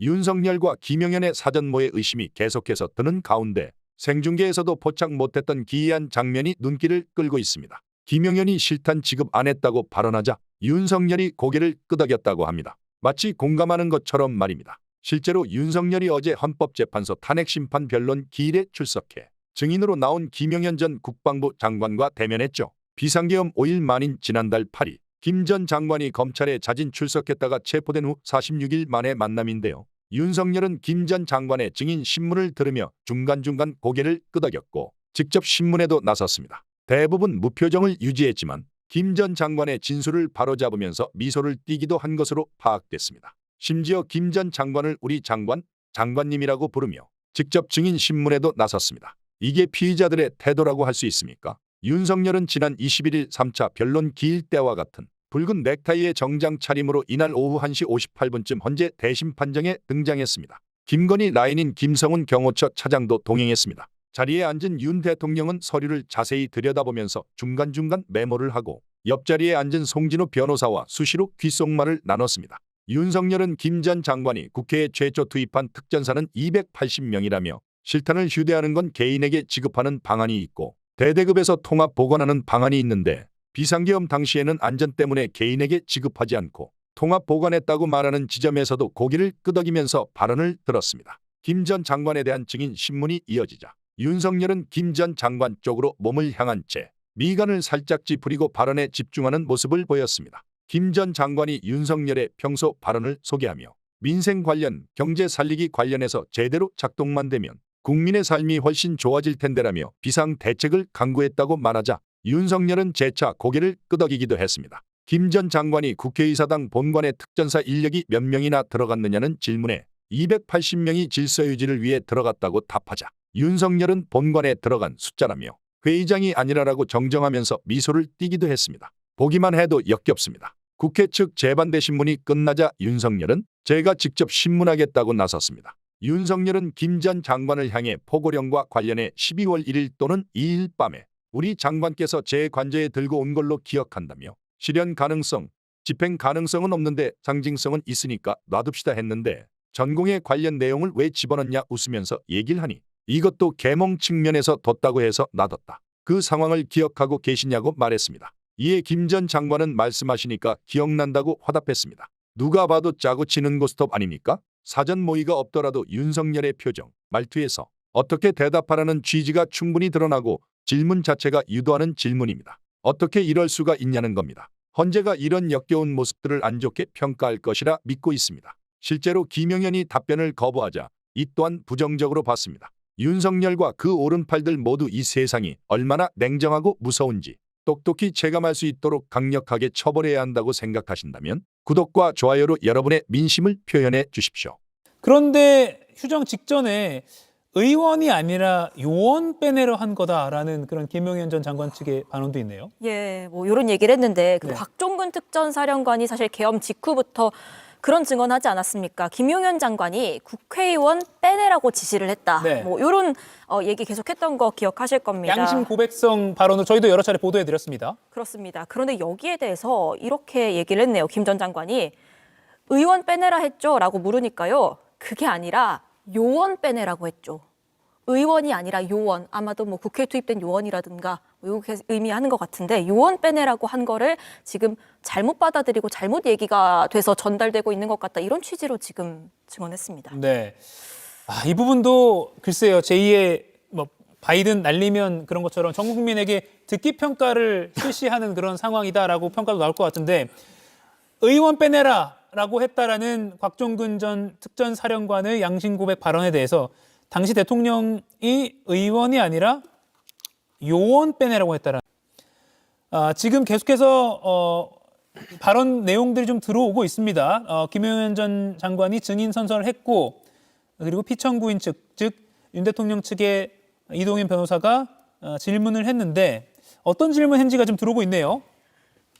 윤석열과 김용현의 사전모의 의심이 계속해서 드는 가운데 생중계에서도 포착 못했던 기이한 장면이 눈길을 끌고 있습니다. 김용현이 실탄 지급 안 했다고 발언하자 윤석열이 고개를 끄덕였다고 합니다. 마치 공감하는 것처럼 말입니다. 실제로 윤석열이 어제 헌법재판소 탄핵심판 변론 기일에 출석해 증인으로 나온 김용현 전 국방부 장관과 대면했죠. 비상계엄 5일 만인 지난달 8일 김 전 장관이 검찰에 자진 출석했다가 체포된 후 46일 만의 만남인데요. 윤석열은 김 전 장관의 증인 신문을 들으며 중간중간 고개를 끄덕였고 직접 신문에도 나섰습니다. 대부분 무표정을 유지했지만 김 전 장관의 진술을 바로잡으면서 미소를 띠기도 한 것으로 파악됐습니다. 심지어 김 전 장관을 우리 장관, 장관님이라고 부르며 직접 증인 신문에도 나섰습니다. 이게 피의자들의 태도라고 할 수 있습니까? 윤석열은 지난 21일 3차 변론 기일 때와 같은 붉은 넥타이의 정장 차림으로 이날 오후 1시 58분쯤 헌재 대심 판정에 등장했습니다. 김건희 라인인 김성훈 경호처 차장도 동행했습니다. 자리에 앉은 윤 대통령은 서류를 자세히 들여다보면서 중간중간 메모를 하고 옆자리에 앉은 송진우 변호사와 수시로 귓속말을 나눴습니다. 윤석열은 김 전 장관이 국회에 최초 투입한 특전사는 280명이라며 실탄을 휴대하는 건 개인에게 지급하는 방안이 있고 대대급에서 통합 보관하는 방안이 있는데 비상계엄 당시에는 안전 때문에 개인에게 지급하지 않고 통합 보관했다고 말하는 지점에서도 고개를 끄덕이면서 발언을 들었습니다. 김 전 장관에 대한 증인 신문이 이어지자 윤석열은 김 전 장관 쪽으로 몸을 향한 채 미간을 살짝 찌푸리고 발언에 집중하는 모습을 보였습니다. 김 전 장관이 윤석열의 평소 발언을 소개하며 민생 관련, 경제 살리기 관련해서 제대로 작동만 되면 국민의 삶이 훨씬 좋아질 텐데라며 비상대책을 강구했다고 말하자 윤석열은 재차 고개를 끄덕이기도 했습니다. 김 전 장관이 국회의사당 본관에 특전사 인력이 몇 명이나 들어갔느냐는 질문에 280명이 질서 유지를 위해 들어갔다고 답하자 윤석열은 본관에 들어간 숫자라며 회의장이 아니라라고 정정하면서 미소를 띠기도 했습니다. 보기만 해도 역겹습니다. 국회 측 재반대 신문이 끝나자 윤석열은 제가 직접 신문하겠다고 나섰습니다. 윤석열은 김 전 장관을 향해 포고령과 관련해 12월 1일 또는 2일 밤에 우리 장관께서 제 관저에 들고 온 걸로 기억한다며 실현 가능성, 집행 가능성은 없는데 상징성은 있으니까 놔둡시다 했는데 전공에 관련 내용을 왜 집어넣냐 웃으면서 얘기를 하니 이것도 계몽 측면에서 뒀다고 해서 놔뒀다. 그 상황을 기억하고 계시냐고 말했습니다. 이에 김 전 장관은 말씀하시니까 기억난다고 화답했습니다. 누가 봐도 짜고 치는 고스톱 아닙니까? 사전 모의가 없더라도 윤석열의 표정, 말투에서 어떻게 대답하라는 취지가 충분히 드러나고 질문 자체가 유도하는 질문입니다. 어떻게 이럴 수가 있냐는 겁니다. 헌재가 이런 역겨운 모습들을 안 좋게 평가할 것이라 믿고 있습니다. 실제로 김용현이 답변을 거부하자 이 또한 부정적으로 봤습니다. 윤석열과 그 오른팔들 모두 이 세상이 얼마나 냉정하고 무서운지 똑똑히 체감할 수 있도록 강력하게 처벌해야 한다고 생각하신다면 구독과 좋아요로 여러분의 민심을 표현해 주십시오. 그런데 휴정 직전에 의원이 아니라 요원 빼내려 한 거다라는 그런 김용현 전 장관 측의 반응도 있네요. 예, 뭐 이런 얘기를 했는데 네. 곽종근 특전사령관이 사실 계엄 직후부터 그런 증언하지 않았습니까? 김용현 장관이 국회의원 빼내라고 지시를 했다. 네. 뭐 이런 얘기 계속했던 거 기억하실 겁니다. 양심 고백성 발언을 저희도 여러 차례 보도해드렸습니다. 그렇습니다. 그런데 여기에 대해서 이렇게 얘기를 했네요. 김 전 장관이 의원 빼내라 했죠? 라고 물으니까요. 그게 아니라 요원 빼내라고 했죠. 의원이 아니라 요원, 아마도 뭐 국회에 투입된 요원이라든가 이렇게 의미하는 것 같은데 요원 빼내라고 한 거를 지금 잘못 받아들이고 잘못 얘기가 돼서 전달되고 있는 것 같다. 이런 취지로 지금 증언했습니다. 네, 이 부분도 글쎄요. 제2의 뭐 바이든 날리면 그런 것처럼 전 국민에게 듣기 평가를 실시하는 그런 상황이다라고 평가도 나올 것 같은데 의원 빼내라라고 했다라는 곽종근 전 특전사령관의 양심 고백 발언에 대해서 당시 대통령이 의원이 아니라 요원 빼내라고 했다라는 지금 계속해서 발언 내용들이 좀 들어오고 있습니다. 김용현 전 장관이 증인 선서를 했고 그리고 피청구인 즉 윤 대통령 측의 이동현 변호사가 질문을 했는데 어떤 질문했는지가 좀 들어오고 있네요.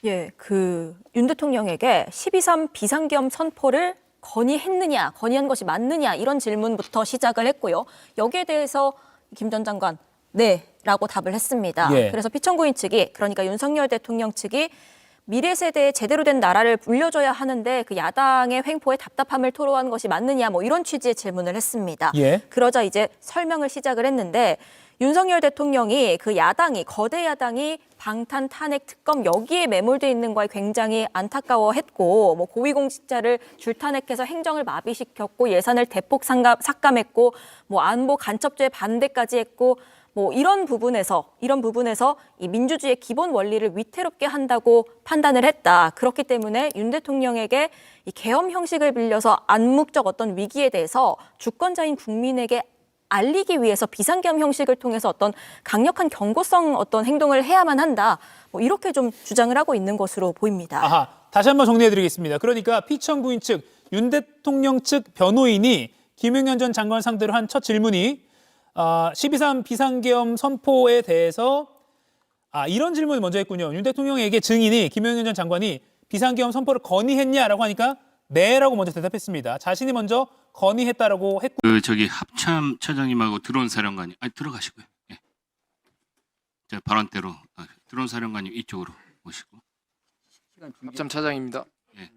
예, 그 윤 대통령에게 12.3 비상계엄 선포를 건의한 것이 맞느냐 이런 질문부터 시작을 했고요. 여기에 대해서 김 전 장관 네 라고 답을 했습니다. 예. 그래서 피청구인 측이 그러니까 윤석열 대통령 측이 미래 세대에 제대로 된 나라를 물려줘야 하는데 그 야당의 횡포에 답답함을 토로한 것이 맞느냐 뭐 이런 취지의 질문을 했습니다. 예. 그러자 이제 설명을 시작을 했는데 윤석열 대통령이 그 야당이 거대 야당이 방탄 탄핵 특검 여기에 매몰돼 있는 거에 굉장히 안타까워했고 뭐 고위공직자를 줄탄핵해서 행정을 마비시켰고 예산을 대폭 삭감했고 뭐 안보 간첩죄 반대까지 했고 뭐 이런 부분에서 이 민주주의의 기본 원리를 위태롭게 한다고 판단을 했다. 그렇기 때문에 윤 대통령에게 이 계엄 형식을 빌려서 암묵적 어떤 위기에 대해서 주권자인 국민에게 알리기 위해서 비상계엄 형식을 통해서 어떤 강력한 경고성 어떤 행동을 해야만 한다. 뭐 이렇게 좀 주장을 하고 있는 것으로 보입니다. 아하, 다시 한번 정리해드리겠습니다. 그러니까 피청구인 측, 윤 대통령 측 변호인이 김용현 전 장관 상대로 한 첫 질문이 12.3 비상계엄 선포에 대해서 이런 질문을 먼저 했군요. 윤 대통령에게 증인이 김용현 전 장관이 비상계엄 선포를 건의했냐라고 하니까 네라고 먼저 대답했습니다. 자신이 먼저 건의했다라고 했고 저기 합참 차장님하고 드론 사령관님 들어가시고요. 예. 자 발언대로 드론 사령관님 이쪽으로 오시고. 합참 차장입니다. 예.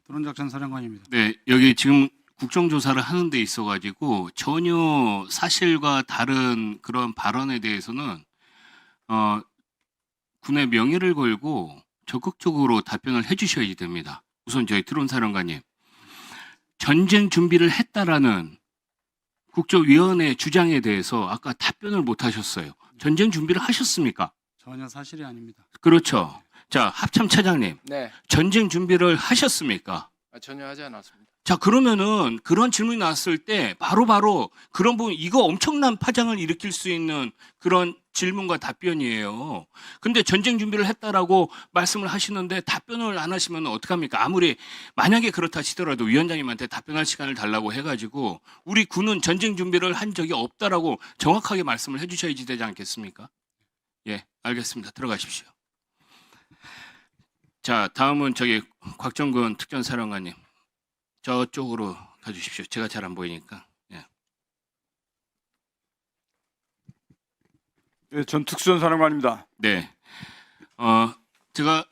드론작전 사령관입니다. 네, 여기 지금 국정조사를 하는 데 있어가지고 전혀 사실과 다른 그런 발언에 대해서는 군의 명예를 걸고 적극적으로 답변을 해주셔야 됩니다. 우선 저희 드론 사령관님, 전쟁 준비를 했다라는 국정위원회 주장에 대해서 아까 답변을 못 하셨어요. 전쟁 준비를 하셨습니까? 전혀 사실이 아닙니다. 그렇죠. 자, 합참 차장님, 네, 전쟁 준비를 하셨습니까? 전혀 하지 않았습니다. 자, 그러면은 그런 질문이 나왔을 때 바로바로 그런 부분, 이거 엄청난 파장을 일으킬 수 있는 그런 질문과 답변이에요. 근데 전쟁 준비를 했다라고 말씀을 하시는데 답변을 안 하시면 어떡합니까? 아무리 만약에 그렇다 치더라도 위원장님한테 답변할 시간을 달라고 해가지고 우리 군은 전쟁 준비를 한 적이 없다라고 정확하게 말씀을 해주셔야지 되지 않겠습니까? 예, 알겠습니다. 들어가십시오. 자, 다음은 저기 곽정근 특전사령관님. 저쪽으로 가주십시오. 제가 잘 안 보이니까. 예. 예, 전 특수전사령관입니다. 네. 제가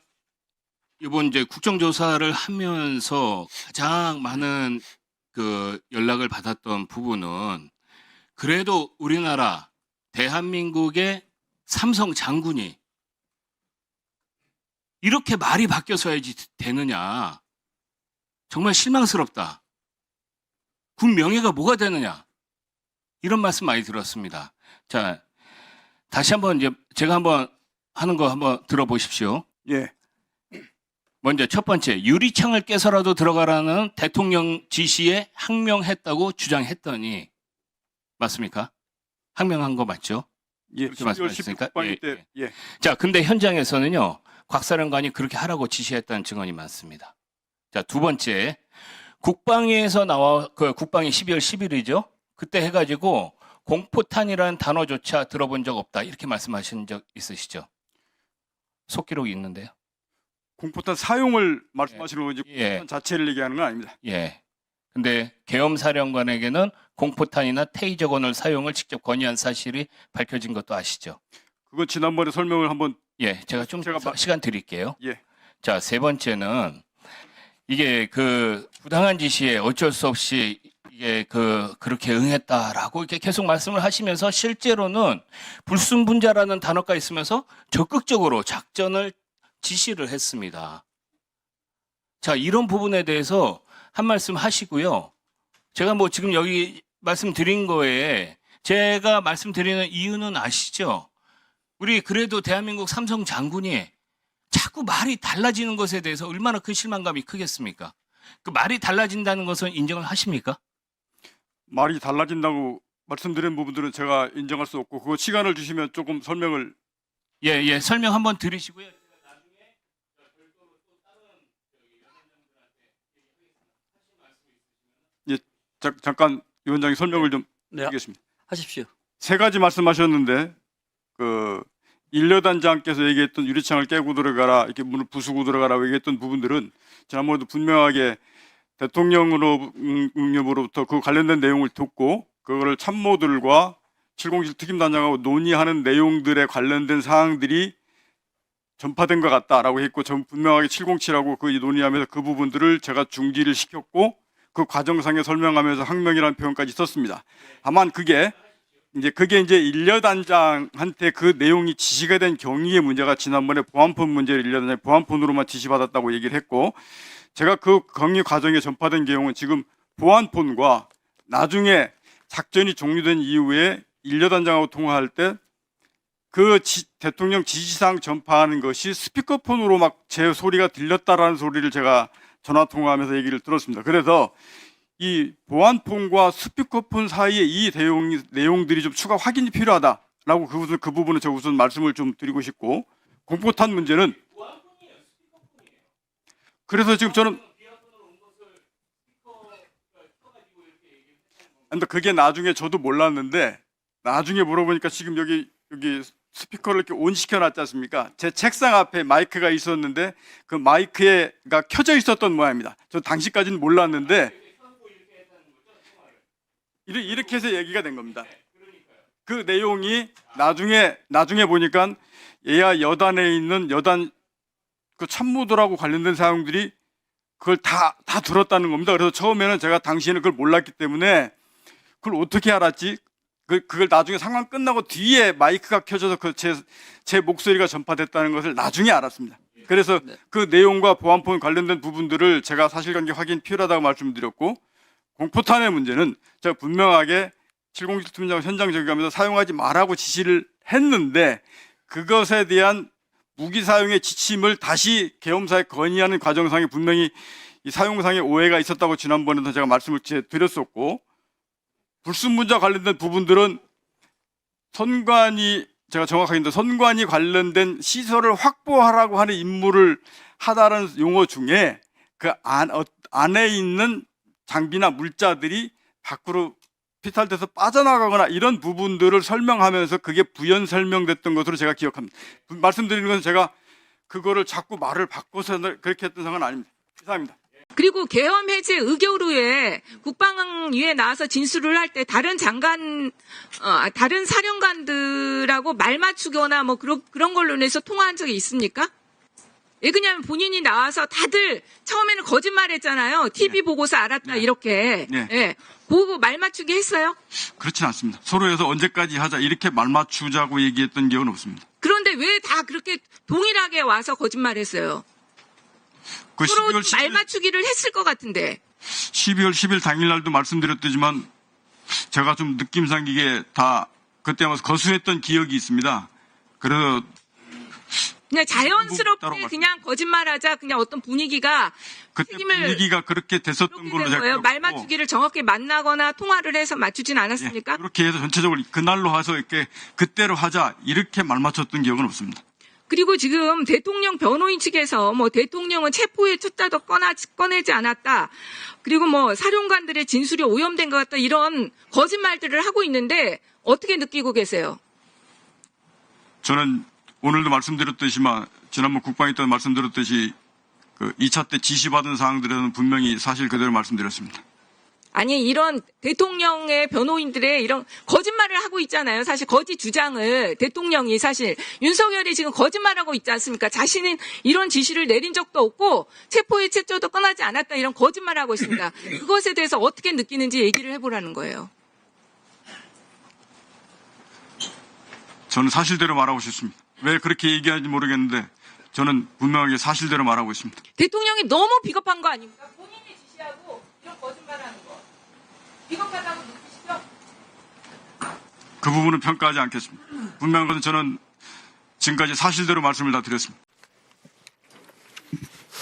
이번 이제 국정조사를 하면서 가장 많은 그 연락을 받았던 부분은 그래도 우리나라 대한민국의 삼성 장군이 이렇게 말이 바뀌어서야지 되느냐. 정말 실망스럽다. 군 명예가 뭐가 되느냐. 이런 말씀 많이 들었습니다. 자, 다시 한번 이제 제가 한번 하는 거 한번 들어보십시오. 예, 먼저 첫 번째, 유리창을 깨서라도 들어가라는 대통령 지시에 항명했다고 주장했더니 맞습니까? 항명한 거 맞죠? 예. 그렇게 12월 말씀하셨으니까? 10일 국방위 예, 때, 예. 자, 근데 현장에서는요, 곽 사령관이 그렇게 하라고 지시했다는 증언이 많습니다. 자, 두 번째, 국방위에서 국방위 12월 10일이죠. 그때 해가지고 공포탄이라는 단어조차 들어본 적 없다. 이렇게 말씀하신 적 있으시죠? 속기록이 있는데요. 공포탄 사용을 말씀하시는 거지 예. 공포탄 자체를 얘기하는 건 아닙니다. 예. 근데 계엄사령관에게는 공포탄이나 테이저건을 사용을 직접 건의한 사실이 밝혀진 것도 아시죠? 그거 지난번에 설명을 한번 예, 제가 좀 시간 드릴게요. 예. 자, 세 번째는 이게 그 부당한 지시에 어쩔 수 없이 이게 그렇게 응했다라고 이렇게 계속 말씀을 하시면서 실제로는 불순분자라는 단어가 있으면서 적극적으로 작전을 지시를 했습니다. 자, 이런 부분에 대해서 한 말씀 하시고요. 제가 뭐 지금 여기 말씀드린 거에 제가 말씀드리는 이유는 아시죠? 우리 그래도 대한민국 삼성 장군이 자꾸 말이 달라지는 것에 대해서 얼마나 큰 실망감이 크겠습니까? 그 말이 달라진다는 것은 인정을 하십니까? 말이 달라진다고 말씀드린 부분들은 제가 인정할 수 없고 그거 시간을 주시면 조금 설명을 예, 설명 한번 드리시고요. 예, 잠깐 위원장이 설명을 좀 네, 드리겠습니다. 하십시오. 세 가지 말씀하셨는데 그 일여단장께서 얘기했던 유리창을 깨고 들어가라, 이렇게 문을 부수고 들어가라고 얘기했던 부분들은 지난번에도 분명하게 대통령으로부터 그 관련된 내용을 듣고 그거를 참모들과 707 특임단장하고 논의하는 내용들에 관련된 사항들이 전파된 것 같다라고 했고, 전 분명하게 707하고 그 논의하면서 그 부분들을 제가 중지를 시켰고 그 과정상에 설명하면서 항명이라는 표현까지 썼습니다. 다만 그게 이제 일려단장한테 그 내용이 지시가 된 경위의 문제가 지난번에 보안폰 문제를 일려단장이 보안폰으로만 지시받았다고 얘기를 했고, 제가 그 경위 과정에 전파된 내용은 지금 보안폰과 나중에 작전이 종료된 이후에 일려단장하고 통화할 때 그 대통령 지시사항 전파하는 것이 스피커폰으로 막 제 소리가 들렸다라는 소리를 제가 전화 통화하면서 얘기를 들었습니다. 그래서 이 보안폰과 스피커폰 사이에 이 내용들이 좀 추가 확인이 필요하다라고 그 부분은 제가 우선 말씀을 좀 드리고 싶고, 공포탄 문제는 그래서 지금 저는 근데 그게 나중에 저도 몰랐는데 나중에 물어보니까 지금 여기 스피커를 이렇게 온 시켜놨지 않습니까? 제 책상 앞에 마이크가 있었는데 그 마이크가 켜져 있었던 모양입니다. 저 당시까지는 몰랐는데 이렇게 해서 얘기가 된 겁니다. 그 내용이 나중에 보니까 예하 여단에 있는 여단 그 참모들하고 관련된 사항들이 그걸 다 들었다는 겁니다. 그래서 처음에는 제가 당시에는 그걸 몰랐기 때문에 그걸 어떻게 알았지? 그걸 나중에 상황 끝나고 뒤에 마이크가 켜져서 제 목소리가 전파됐다는 것을 나중에 알았습니다. 그래서 그 내용과 보안폰 관련된 부분들을 제가 사실관계 확인 필요하다고 말씀드렸고, 공포탄의 문제는 제가 분명하게 707 팀장 현장 저기하면서 사용하지 말라고 지시를 했는데 그것에 대한 무기 사용의 지침을 다시 계엄사에 건의하는 과정상에 분명히 이 사용상의 오해가 있었다고 지난번에도 제가 말씀을 드렸었고, 불순분자 관련된 부분들은 제가 정확하게 했는데 선관위 관련된 시설을 확보하라고 하는 임무를 하다라는 용어 중에 그 안에 있는 장비나 물자들이 밖으로 피탈돼서 빠져나가거나 이런 부분들을 설명하면서 그게 부연 설명됐던 것으로 제가 기억합니다. 말씀드리는 것은 제가 그거를 자꾸 말을 바꿔서 그렇게 했던 상황은 아닙니다. 이상입니다. 그리고 계엄 해제 의결 후에 국방위에 나와서 진술을 할 때 다른 다른 사령관들하고 말 맞추거나 뭐 그런 걸로 인해서 통화한 적이 있습니까? 예, 그냥 본인이 나와서 다들 처음에는 거짓말했잖아요. TV 보고서 알았다 이렇게. 네. 예, 그거 말 맞추기 했어요? 그렇진 않습니다. 서로에서 언제까지 하자 이렇게 말 맞추자고 얘기했던 기억은 없습니다. 그런데 왜 다 그렇게 동일하게 와서 거짓말했어요? 그 서로 12월 10일, 말 맞추기를 했을 것 같은데. 12월 10일 당일날도 말씀드렸지만 제가 좀 느낌상 이게 다 그때 아마 거수했던 기억이 있습니다. 그래서 그냥 따로 자연스럽게 말씀- 그냥 거짓말하자 그냥 어떤 분위기가 그때 책임을 분위기가 그렇게 됐었던 그렇게 걸로 된 제가 거예요. 말 기억하고, 맞추기를 정확히 만나거나 통화를 해서 맞추진 않았습니까? 그렇게 해서 전체적으로 그날로 해서 이렇게 그때로 하자 이렇게 말 맞췄던 기억은 없습니다. 그리고 지금 대통령 변호인 측에서 뭐 대통령은 체포의 숫자도 꺼내지 않았다. 그리고 뭐 사령관들의 진술이 오염된 것 같다. 이런 거짓말들을 하고 있는데 어떻게 느끼고 계세요? 저는 오늘도 말씀드렸듯이만 지난번 국방위 때 말씀드렸듯이 그 2차 때 지시받은 사항들은 분명히 사실 그대로 말씀드렸습니다. 아니 이런 대통령의 변호인들의 이런 거짓말을 하고 있잖아요. 사실 거짓 주장을 대통령이 사실 윤석열이 지금 거짓말하고 있지 않습니까? 자신은 이런 지시를 내린 적도 없고 체포의 채조도 꺼나지 않았다 이런 거짓말을 하고 있습니다. 그것에 대해서 어떻게 느끼는지 얘기를 해보라는 거예요. 저는 사실대로 말하고 싶습니다. 왜 그렇게 얘기하는지 모르겠는데 저는 분명하게 사실대로 말하고 있습니다. 대통령이 너무 비겁한 거 아닙니까? 본인이 지시하고 이런 거짓말하는 거. 비겁하다고 느끼시죠? 그 부분은 평가하지 않겠습니다. 분명한 것은 저는 지금까지 사실대로 말씀을 다 드렸습니다.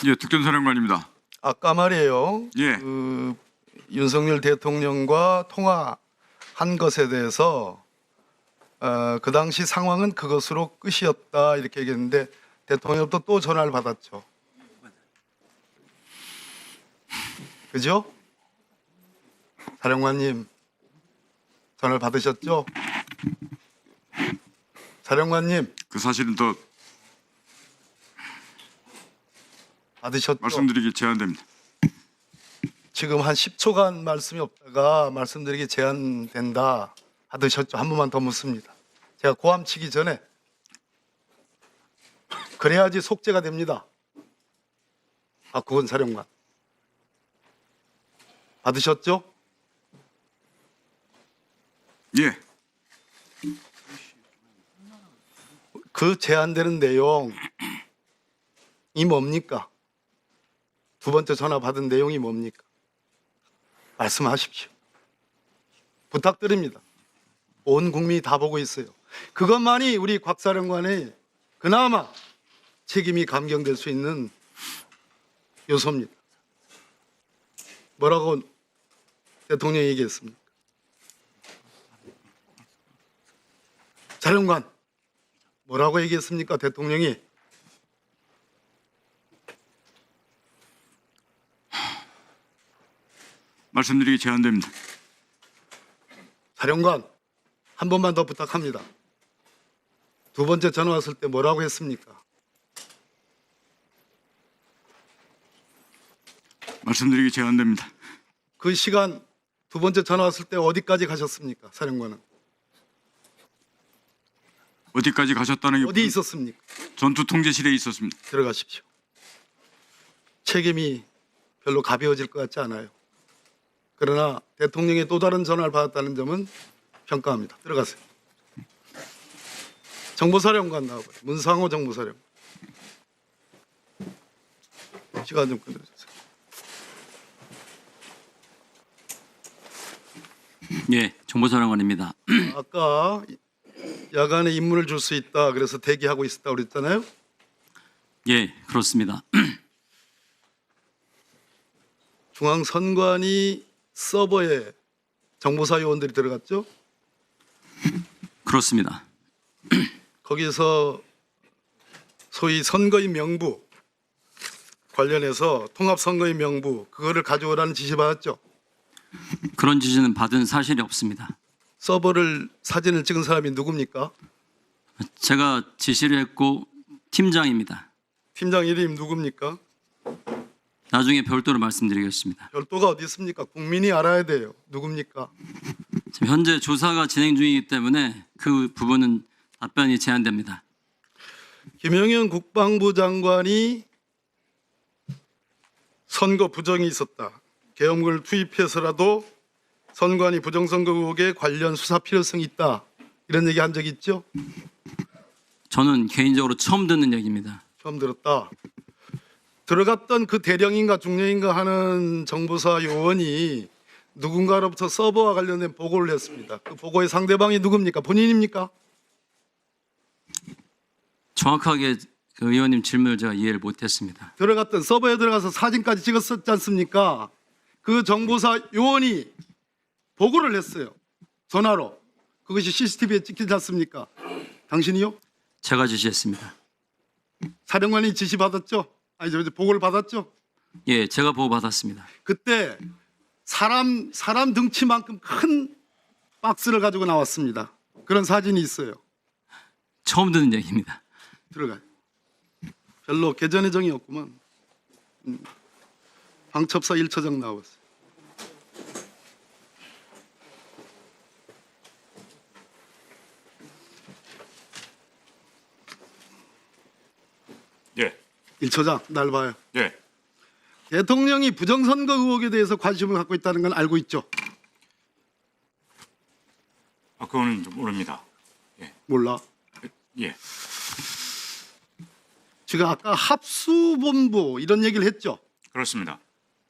예, 특전사령관입니다. 아까 말이에요. 예. 그 윤석열 대통령과 통화한 것에 대해서 그 당시 상황은 그것으로 끝이었다 이렇게 얘기했는데 대통령도 또 전화를 받았죠. 그죠? 사령관님 전화를 받으셨죠? 사령관님 그 사실은 더 받으셨죠? 말씀드리기 제한됩니다. 지금 한 10초간 말씀이 없다가 말씀드리기 제한된다 받으셨죠? 한 번만 더 묻습니다. 제가 고함 치기 전에 그래야지 속죄가 됩니다. 박구건 사령관 받으셨죠? 예. 그 제한되는 내용이 뭡니까? 두 번째 전화 받은 내용이 뭡니까? 말씀하십시오. 부탁드립니다. 온 국민이 다 보고 있어요. 그것만이 우리 곽 사령관의 그나마 책임이 감경될 수 있는 요소입니다. 뭐라고 대통령이 얘기했습니까? 사령관 뭐라고 얘기했습니까? 대통령이 말씀드리기 제한됩니다. 사령관 한 번만 더 부탁합니다. 두 번째 전화 왔을 때 뭐라고 했습니까? 말씀드리기 제한됩니다. 그 시간 두 번째 전화 왔을 때 어디까지 가셨습니까? 사령관은 어디까지 가셨다는 게 어디 있었습니까? 전투 통제실에 있었습니다. 들어가십시오. 책임이 별로 가벼워질 것 같지 않아요. 그러나 대통령의 또 다른 전화를 받았다는 점은 평가합니다. 들어가세요. 정보사령관 나와봐요. 문상호 정보사령관. 시간 좀 끊어주세요. 예, 정보사령관입니다. 아까 야간에 임무를 줄 수 있다 그래서 대기하고 있었다고 그랬잖아요. 예, 그렇습니다. 중앙선관위 서버에 정보사 요원들이 들어갔죠. 그렇습니다. 거기서 소위 선거인 명부 관련해서 통합선거인 명부 그거를 가져오라는 지시 받았죠. 그런 지시는 받은 사실이 없습니다. 서버를 사진을 찍은 사람이 누굽니까? 제가 지시를 했고 팀장입니다. 팀장 이름 누굽니까? 나중에 별도로 말씀드리겠습니다. 별도가 어디 있습니까? 국민이 알아야 돼요. 누굽니까? 지금 현재 조사가 진행 중이기 때문에 그 부분은 답변이 제한됩니다. 김영현 국방부 장관이 선거 부정이 있었다. 계엄군을 투입해서라도 선관위 부정선거 의혹에 관련 수사 필요성이 있다. 이런 얘기 한 적 있죠? 저는 개인적으로 처음 듣는 얘기입니다. 처음 들었다. 들어갔던 그 대령인가 중령인가 하는 정보사 요원이 누군가로부터 서버와 관련된 보고를 했습니다. 그 보고의 상대방이 누굽니까? 본인입니까? 정확하게 그 의원님 질문을 제가 이해를 못했습니다. 들어갔던 서버에 들어가서 사진까지 찍었었지 않습니까? 그 정보사 요원이 보고를 했어요. 전화로. 그것이 CCTV에 찍히지 않습니까? 당신이요? 제가 지시했습니다. 사령관이 지시 받았죠? 아니 저 보고를 받았죠? 예, 제가 보고받았습니다. 그때 사람 등치만큼 큰 박스를 가지고 나왔습니다. 그런 사진이 있어요. 처음 듣는 얘기입니다. 들어가요. 별로 개전의 정이 없구만. 방첩사 1처장 나왔어요. 예. 1처장 날 봐요. 예. 대통령이 부정선거 의혹에 대해서 관심을 갖고 있다는 건 알고 있죠? 그거는 좀 모릅니다. 몰라. 예. 제가 아까 합수본부 이런 얘기를 했죠? 그렇습니다.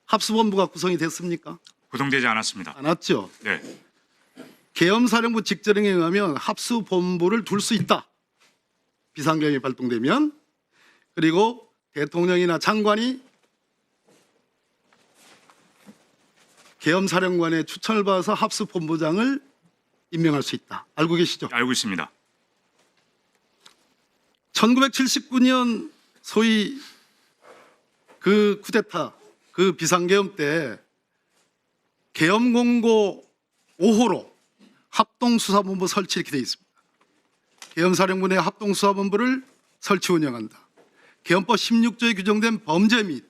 합수본부가 구성이 됐습니까? 구성되지 않았습니다. 안 왔죠? 네. 계엄사령부 직전령에 의하면 합수본부를 둘 수 있다. 비상경이 발동되면. 그리고 대통령이나 장관이 계엄사령관의 추천을 받아서 합수본부장을 임명할 수 있다. 알고 계시죠? 알고 있습니다. 1979년 소위 그 쿠데타, 그 비상계엄 때 계엄공고 5호로 합동수사본부 설치 이렇게 되어 있습니다. 계엄사령부 내 합동수사본부를 설치 운영한다. 계엄법 16조에 규정된 범죄 및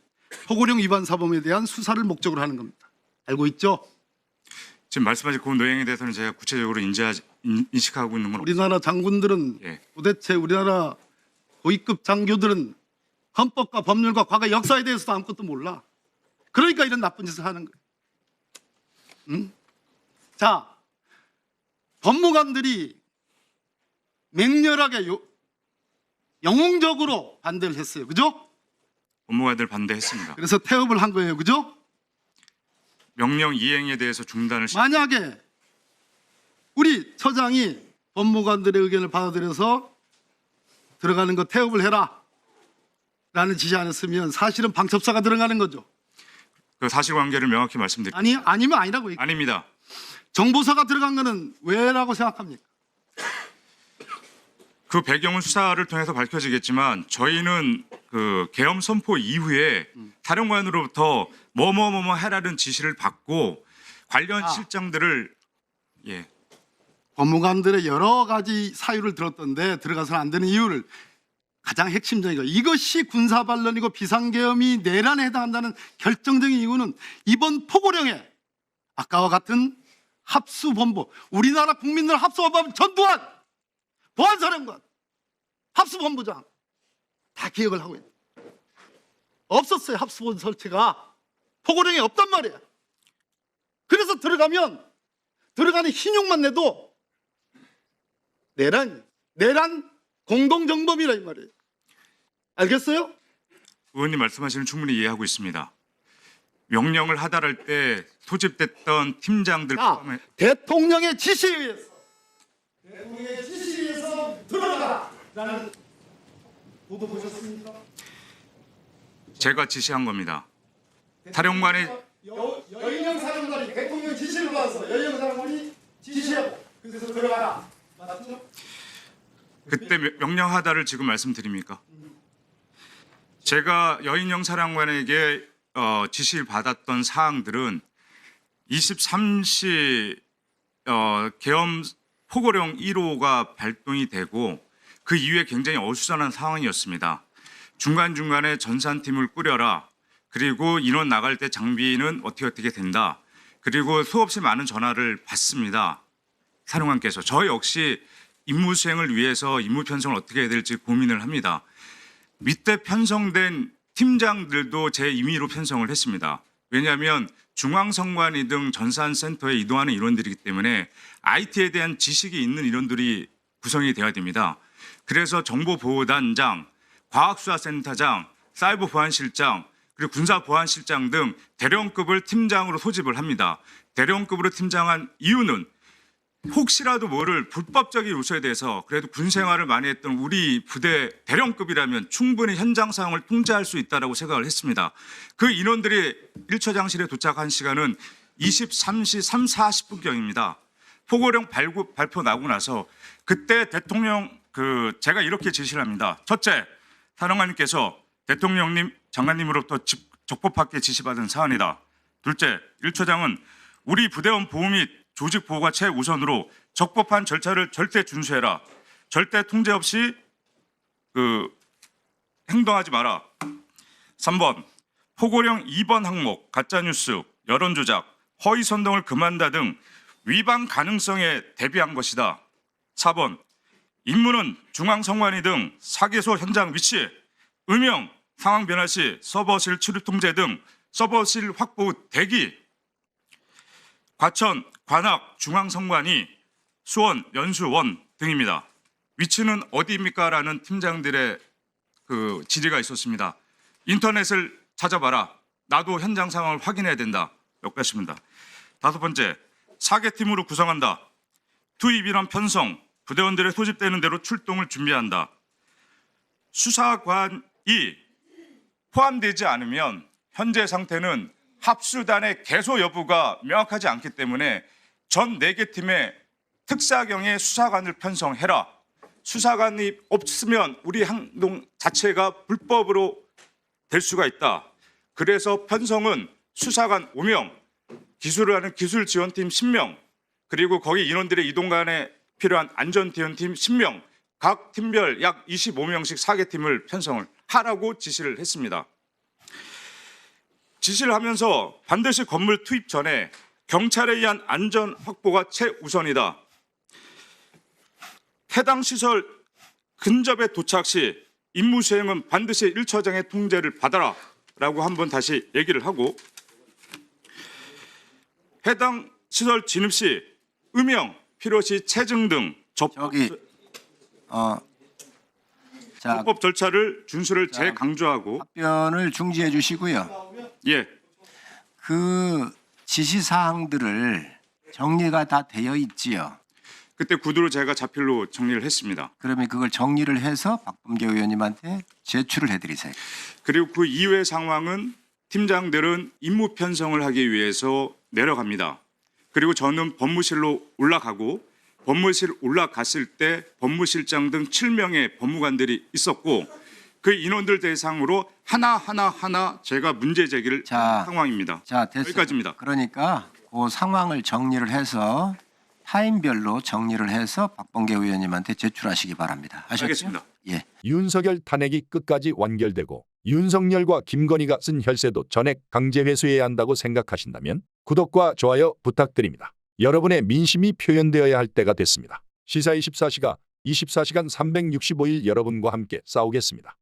포고령 위반 사범에 대한 수사를 목적으로 하는 겁니다. 알고 있죠? 지금 말씀하신 그 노행에 대해서는 제가 구체적으로 인식하고 있는 건 우리나라 장군들은 예. 도대체 우리나라 고위급 장교들은 헌법과 법률과 과거 역사에 대해서도 아무것도 몰라. 그러니까 이런 나쁜 짓을 하는 거예요. 응? 자, 법무관들이 맹렬하게 영웅적으로 반대를 했어요. 그죠? 법무관들 반대했습니다. 그래서 태업을 한 거예요. 그죠? 명령 이행에 대해서 중단을 만약에 우리 처장이 법무관들의 의견을 받아들여서 들어가는 거 태업을 해라 라는 지시 안 했으면 사실은 방첩사가 들어가는 거죠. 그 사실관계를 명확히 말씀드립니다. 아니면 아니라고 얘기해요. 아닙니다. 정보사가 들어간 거는 왜라고 생각합니까? 그 배경은 수사를 통해서 밝혀지겠지만 저희는 그 계엄 선포 이후에 사령관으로부터 뭐뭐뭐뭐 해라는 지시를 받고 관련 실장들을 예. 법무관들의 여러 가지 사유를 들었던데 들어가서는 안 되는 이유를 가장 핵심적인 거, 이것이 군사반론이고 비상계엄이 내란에 해당한다는 결정적인 이유는 이번 포고령에 아까와 같은 합수본부, 우리나라 국민들 합수본부 전두환, 보안사령관, 합수본부장 다 기억을 하고 있는. 없었어요. 합수본 설치가 포고령에 없단 말이야. 그래서 들어가는 신용만 내도 내란 공동정범이라 이 말이에요. 알겠어요? 의원님 말씀하시는 충분히 이해하고 있습니다. 명령을 하달할 때 소집됐던 팀장들 포함해 대통령의 지시에 의해서 들어가라는 보도 보셨습니까? 제가 지시한 겁니다. 사령관의 여인영 사령관이 대통령 지시를 받아서 여인영 사령관이 지시하고 그래서 들어가라. 맞죠? 그때 명령 하달을 지금 말씀드립니까? 제가 여인영 사령관에게 지시를 받았던 사항들은 23시 계엄 포고령 1호가 발동이 되고 그 이후에 굉장히 어수선한 상황이었습니다. 중간중간에 전산팀을 꾸려라. 그리고 인원 나갈 때 장비는 어떻게 된다. 그리고 수없이 많은 전화를 받습니다. 사령관께서. 저 역시 임무 수행을 위해서 임무 편성을 어떻게 해야 될지 고민을 합니다. 밑에 편성된 팀장들도 제 임의로 편성을 했습니다. 왜냐하면 중앙선관위 등 전산센터에 이동하는 인원들이기 때문에 IT에 대한 지식이 있는 인원들이 구성이 되어야 됩니다. 그래서 정보보호단장, 과학수사센터장, 사이버보안실장, 그리고 군사보안실장 등 대령급을 팀장으로 소집을 합니다. 대령급으로 팀장한 이유는 혹시라도 모를 불법적인 요소에 대해서 그래도 군 생활을 많이 했던 우리 부대 대령급이라면 충분히 현장 상황을 통제할 수 있다고 생각을 했습니다. 그 인원들이 1처장실에 도착한 시간은 23시 3, 40분경입니다. 포고령 발표 나고 나서 그때 대통령 제가 이렇게 지시를 합니다. 첫째, 사령관님께서 대통령님, 장관님으로부터 적법하게 지시받은 사안이다. 둘째, 1처장은 우리 부대원 보호 및 조직 보호가 최우선으로 적법한 절차를 절대 준수해라. 절대 통제 없이 행동하지 마라. 3번, 포고령 2번 항목 가짜뉴스, 여론조작, 허위선동을 금한다 등 위반 가능성에 대비한 것이다. 4번, 임무는 중앙선관위 등 사개소 현장 위치, 음영, 상황 변화 시 서버실 출입 통제 등 서버실 확보 대기, 과천, 관악, 중앙선관위, 수원, 연수원 등입니다. 위치는 어디입니까? 라는 팀장들의 질의가 있었습니다. 인터넷을 찾아봐라. 나도 현장 상황을 확인해야 된다. 여기까지입니다. 다섯 번째, 4개 팀으로 구성한다. 투입이란 편성, 부대원들의 소집되는 대로 출동을 준비한다. 수사관이 포함되지 않으면 현재 상태는 합수단의 개소 여부가 명확하지 않기 때문에 전 4개 팀의 특사경의 수사관을 편성해라. 수사관이 없으면 우리 행동 자체가 불법으로 될 수가 있다. 그래서 편성은 수사관 5명, 기술을 하는 기술지원팀 10명, 그리고 거기 인원들의 이동간에 필요한 안전지원팀 10명, 각 팀별 약 25명씩 4개 팀을 편성을 하라고 지시를 했습니다. 지시를 하면서 반드시 건물 투입 전에 경찰에 의한 안전 확보가 최우선이다. 해당 시설 근접에 도착 시 임무 수행은 반드시 1처장의 통제를 받아라 라고 한번 다시 얘기를 하고, 해당 시설 진입 시 음영, 필요시 체증 등 적법 절차를 준수를 재강조하고, 답변을 중지해 주시고요. 예, 그 지시 사항들을 정리가 다 되어 있지요. 그때 구두로 제가 자필로 정리를 했습니다. 그러면 그걸 정리를 해서 박범계 의원님한테 제출을 해드리세요. 그리고 그 이후의 상황은 팀장들은 임무 편성을 하기 위해서 내려갑니다. 그리고 저는 법무실로 올라가고, 법무실 올라갔을 때 법무실장 등 7명의 법무관들이 있었고, 그 인원들 대상으로 하나 제가 문제 제기를 한 상황입니다. 자, 됐어요. 여기까지입니다. 그러니까 그 상황을 정리를 해서 타임별로 정리를 해서 박범계 의원님한테 제출하시기 바랍니다. 아셨죠? 알겠습니다. 예. 윤석열 탄핵이 끝까지 완결되고 윤석열과 김건희가 쓴 혈세도 전액 강제 회수해야 한다고 생각하신다면 구독과 좋아요 부탁드립니다. 여러분의 민심이 표현되어야 할 때가 됐습니다. 시사 24시가 24시간 365일 여러분과 함께 싸우겠습니다.